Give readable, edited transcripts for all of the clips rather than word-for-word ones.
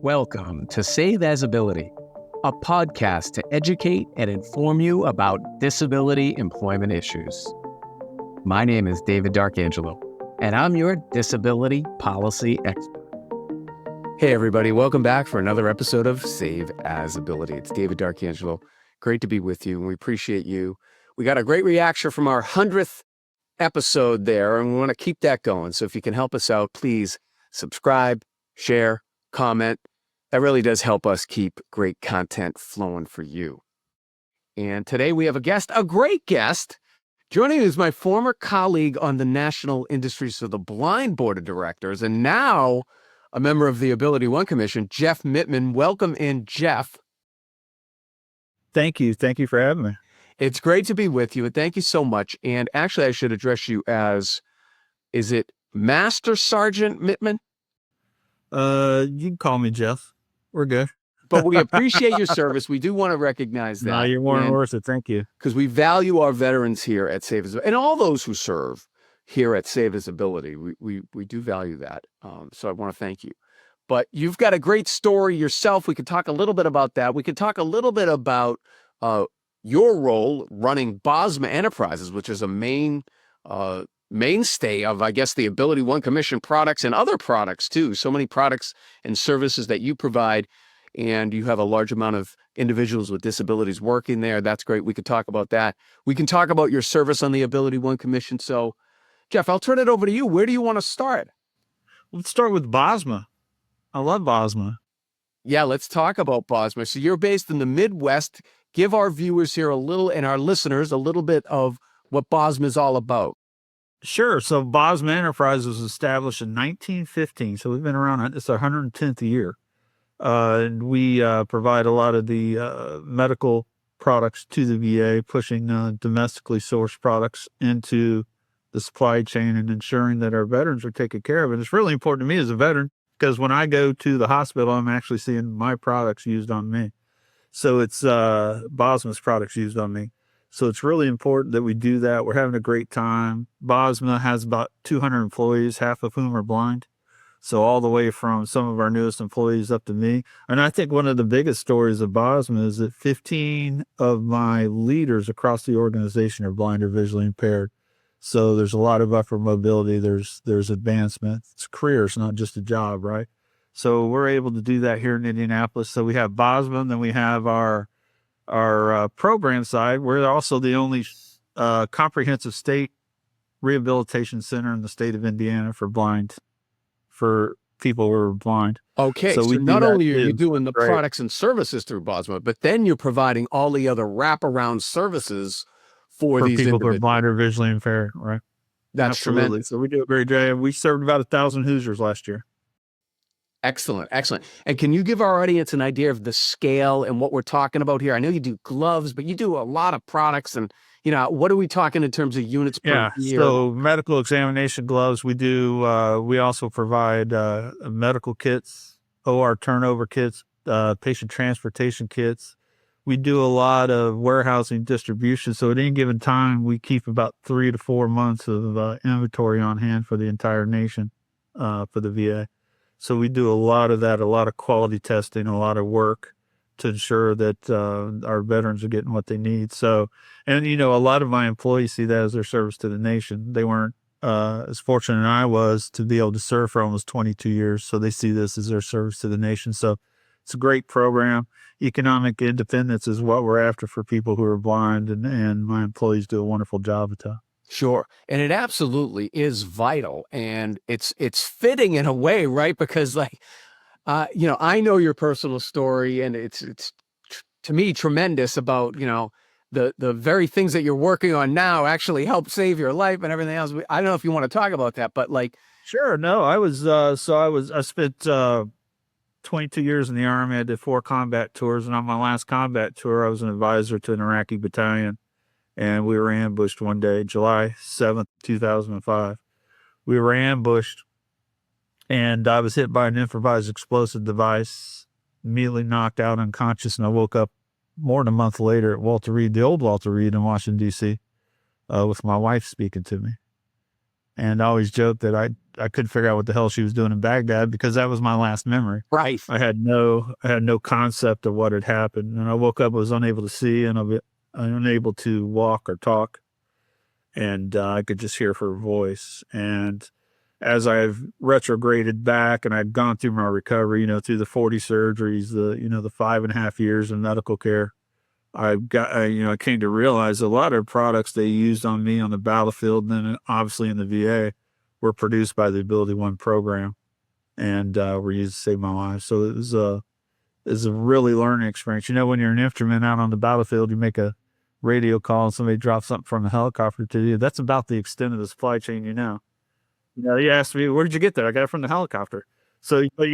Welcome to Save as Ability, a podcast to educate and inform you about disability employment issues. My name is David D'Arcangelo, and I'm your disability policy expert. Hey everybody, welcome back for another episode of Save as Ability. It's David D'Arcangelo. Great to be with you, and we appreciate you. We got a great reaction from our 100th episode there, and we want to keep that going. So if you can help us out, please subscribe, share, comment. That really does help us keep great content flowing for you. And today we have a guest, a great guest. Joining is my former colleague on the National Industries of the Blind Board of Directors, and now a member of the AbilityOne Commission, Jeff Mittman. Welcome in, Jeff. Thank you. Thank you for having me. It's great to be with you, and thank you so much. And actually, I should address you as, is it Master Sergeant Mittman? You can call me Jeff. We're good. But we appreciate your service. We do want to recognize that. No, you're more than worth it. Thank you. Because we value our veterans here at Save as, and all those who serve here at Save as Ability. We do value that. So I want to thank you. But you've got a great story yourself. We could talk a little bit about that. We could talk a little bit about your role running Bosma Enterprises, which is a mainstay of, I guess, the AbilityOne Commission products and other products too. So many products and services that you provide, and you have a large amount of individuals with disabilities working there. That's great. We could talk about that. We can talk about your service on the AbilityOne Commission. So, Jeff, I'll turn it over to you. Where do you want to start? Let's start with Bosma. I love Bosma. Yeah, let's talk about Bosma. So you're based in the Midwest. Give our viewers here a little, and our listeners, a little bit of what Bosma is all about. Sure. So Bosma Enterprises was established in 1915. So we've been around. It's our 110th year. And we provide a lot of the medical products to the VA, pushing domestically sourced products into the supply chain and ensuring that our veterans are taken care of. And it's really important to me as a veteran, because when I go to the hospital, I'm actually seeing my products used on me. So it's Bosma's products used on me. So it's really important that we do that. We're having a great time. Bosma has about 200 employees, half of whom are blind. So all the way from some of our newest employees up to me. And I think one of the biggest stories of Bosma is that 15 of my leaders across the organization are blind or visually impaired. So there's a lot of upward mobility. There's advancement. It's careers, not just a job, right? So we're able to do that here in Indianapolis. So we have Bosma, and then we have our program side. We're also the only comprehensive state rehabilitation center in the state of Indiana for people who are blind. Okay, so not only are you doing the products and services through Bosma, but then you're providing all the other wraparound services for these people who are blind or visually impaired, right? That's tremendous. So we do a great job. We served about 1,000 Hoosiers last year. Excellent, excellent. And can you give our audience an idea of the scale and what we're talking about here? I know you do gloves, but you do a lot of products, and what are we talking in terms of units per year? So medical examination gloves, we do. We also provide medical kits, OR turnover kits, patient transportation kits. We do a lot of warehousing distribution. So at any given time, we keep about 3 to 4 months of inventory on hand for the entire nation for the VA. So we do a lot of that, a lot of quality testing, a lot of work to ensure that our veterans are getting what they need. So, and a lot of my employees see that as their service to the nation. They weren't as fortunate as I was to be able to serve for almost 22 years. So they see this as their service to the nation. So it's a great program. Economic independence is what we're after for people who are blind, and my employees do a wonderful job at that. Sure. And it absolutely is vital, and it's fitting in a way, right? Because I know your personal story, and it's to me tremendous about, the very things that you're working on now actually help save your life and everything else. I don't know if you want to talk about that, but Sure. No, I spent 22 years in the Army. I did 4 combat tours, and on my last combat tour, I was an advisor to an Iraqi battalion. And we were ambushed one day, July 7th, 2005. We were ambushed, and I was hit by an improvised explosive device, immediately knocked out unconscious, and I woke up more than a month later at Walter Reed, the old Walter Reed in Washington, D.C., with my wife speaking to me. And I always joked that I couldn't figure out what the hell she was doing in Baghdad because that was my last memory. Right. I had no concept of what had happened. And I woke up, I was unable to see and unable to walk or talk. And I could just hear her voice. And as I've retrograded back and I'd gone through my recovery, through the 40 surgeries, the 5.5 years of medical care, I came to realize a lot of products they used on me on the battlefield and then obviously in the VA were produced by the AbilityOne program and were used to save my life. So it was a really learning experience. When you're an infantryman out on the battlefield, you make a radio call and somebody drops something from a helicopter to you. That's about the extent of the supply chain, you asked me, where did you get that? I got it from the helicopter. So, but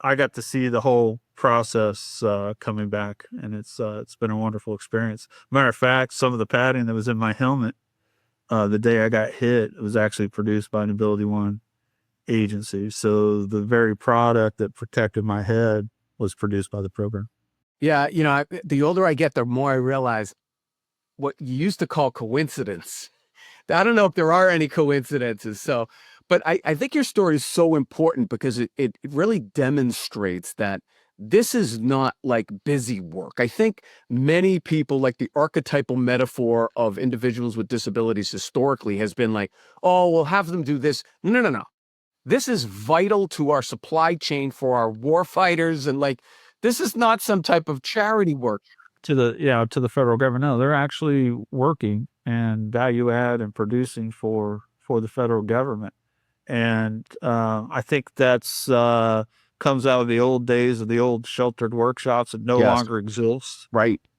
I got to see the whole process coming back, and it's been a wonderful experience. Matter of fact, some of the padding that was in my helmet the day I got hit was actually produced by an AbilityOne agency. So the very product that protected my head was produced by the program. Yeah, the older I get, the more I realize what you used to call coincidence. I don't know if there are any coincidences. So, but I think your story is so important because it really demonstrates that this is not like busy work. I think many people, like the archetypal metaphor of individuals with disabilities historically has been like, oh, we'll have them do this. No. This is vital to our supply chain for our war fighters. And like, this is not some type of charity work. To the federal government. No, they're actually working and value add and producing for the federal government. And I think that's comes out of the old days of the old sheltered workshops that no longer exist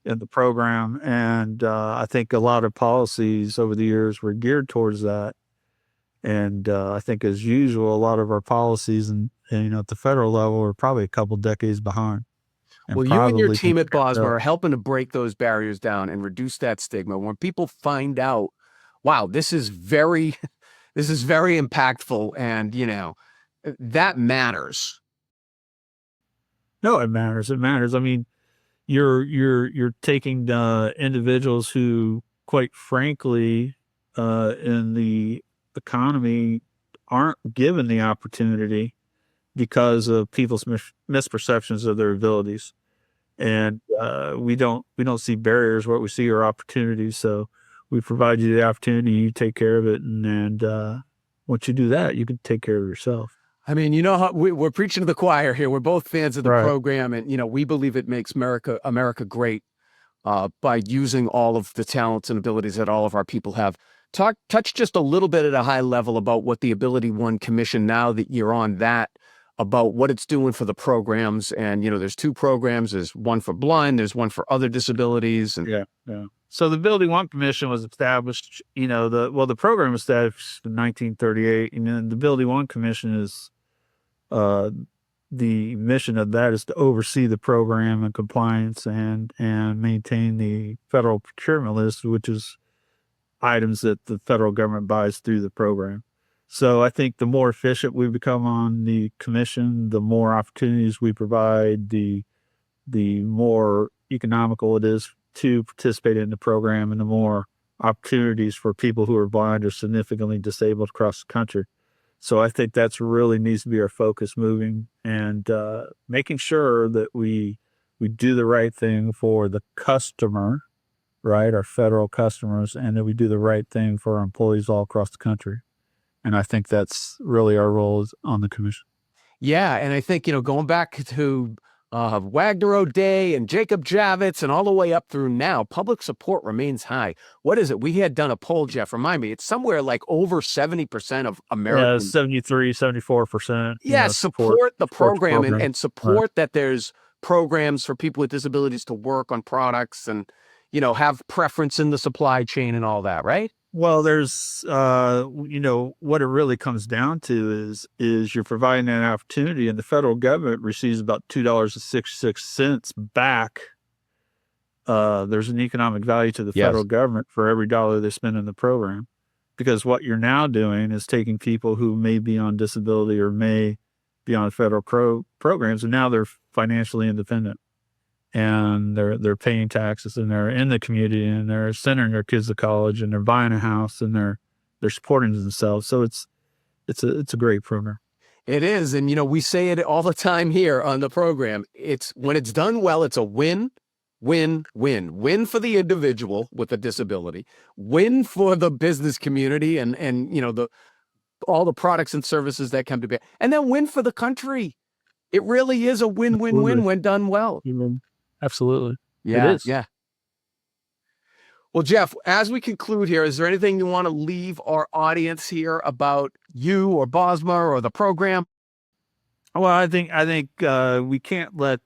in the program. And I think a lot of policies over the years were geared towards that. And I think, as usual, a lot of our policies and at the federal level are probably a couple decades behind. Well, you and your team at Bosma are helping to break those barriers down and reduce that stigma. When people find out, wow, this is very impactful, and that matters. No, it matters. It matters. I mean, you're taking individuals who, quite frankly, in the economy, aren't given the opportunity because of people's misperceptions of their abilities. And we don't see barriers. What we see are opportunities. So we provide you the opportunity, you take care of it, and once you do that, you can take care of yourself. I mean, how we're preaching to the choir here. We're both fans of the program, and we believe it makes America great by using all of the talents and abilities that all of our people have. Touch just a little bit at a high level about what the AbilityOne Commission, now that you're on that, about what it's doing for the programs. And, there's two programs. There's one for blind, there's one for other disabilities. And yeah. So the AbilityOne Commission was established, the program was established in 1938, and then the AbilityOne Commission is, the mission of that is to oversee the program and compliance and maintain the federal procurement list, which is items that the federal government buys through the program. So I think the more efficient we become on the commission, the more opportunities we provide, the more economical it is to participate in the program, and the more opportunities for people who are blind or significantly disabled across the country. So I think that's really needs to be our focus moving, and making sure that we do the right thing for the customer, right, our federal customers, and that we do the right thing for our employees all across the country. And I think that's really our role on the commission. Yeah, and I think, going back to Wagner O'Day and Jacob Javits and all the way up through now, public support remains high. What is it? We had done a poll, Jeff, remind me, it's somewhere like over 70% of Americans. 73, 74%. Yeah, support the program and support that there's programs for people with disabilities to work on products and, have preference in the supply chain and all that, right? Well, there's, what it really comes down to is you're providing an opportunity, and the federal government receives about $2.66 back. There's an economic value to the federal government for every dollar they spend in the program, because what you're now doing is taking people who may be on disability or may be on federal programs, and now they're financially independent. And they're paying taxes, and they're in the community, and they're sending their kids to college, and they're buying a house, and they're they're supporting themselves. So it's a great program. It is. And, we say it all the time here on the program. When it's done well, it's a win, win, win. Win for the individual with a disability, win for the business community and all the products and services that come to bear, and then win for the country. It really is a win-win-win when done well. Absolutely. Yeah, it is. Yeah. Well, Jeff, as we conclude here, is there anything you want to leave our audience here about you or Bosma or the program? Well, I think we can't let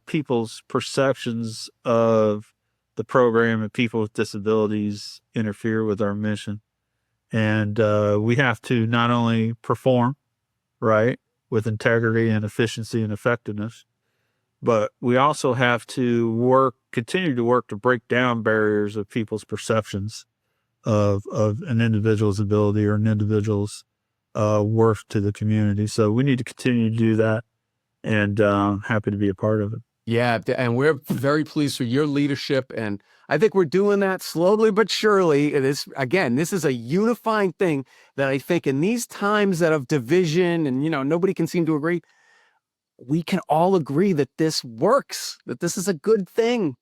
people's perceptions of the program and people with disabilities interfere with our mission. And we have to not only perform, right, with integrity and efficiency and effectiveness, but we also have to continue to work to break down barriers of people's perceptions of an individual's ability or an individual's worth to the community. So we need to continue to do that, and happy to be a part of it. Yeah, and we're very pleased for your leadership, and I think we're doing that slowly but surely. This is a unifying thing that I think in these times that of division and nobody can seem to agree, we can all agree that this works, that this is a good thing.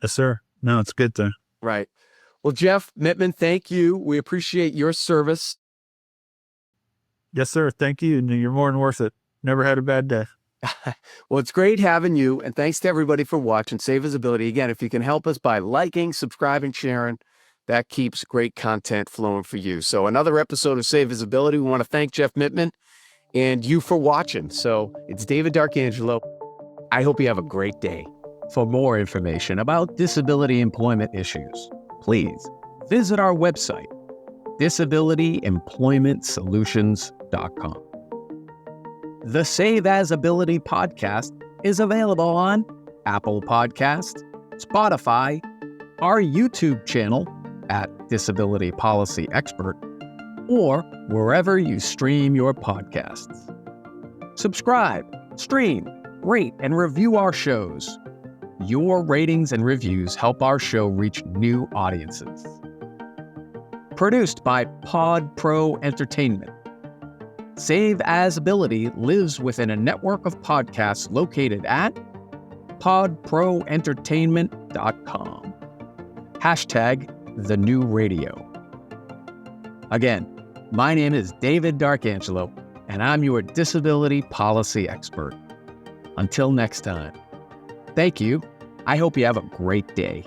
Yes, sir. No, it's a good thing. Right. Well, Jeff Mittman, thank you. We appreciate your service. Yes, sir. Thank you. And you're more than worth it. Never had a bad day. Well, it's great having you. And thanks to everybody for watching Save Visibility. Again, if you can help us by liking, subscribing, sharing, that keeps great content flowing for you. So another episode of Save Visibility. We want to thank Jeff Mittman and you for watching. So it's David D'Arcangelo. I hope you have a great day. For more information about disability employment issues, please visit our website, disabilityemploymentsolutions.com. The Save As Ability podcast is available on Apple Podcasts, Spotify, our YouTube channel at Disability Policy Expert, or wherever you stream your podcasts. Subscribe, stream, rate, and review our shows. Your ratings and reviews help our show reach new audiences. Produced by Pod Pro Entertainment. Save As Ability lives within a network of podcasts located at podproentertainment.com. #TheNewRadio. Again, my name is David D'Arcangelo, and I'm your disability policy expert. Until next time, thank you. I hope you have a great day.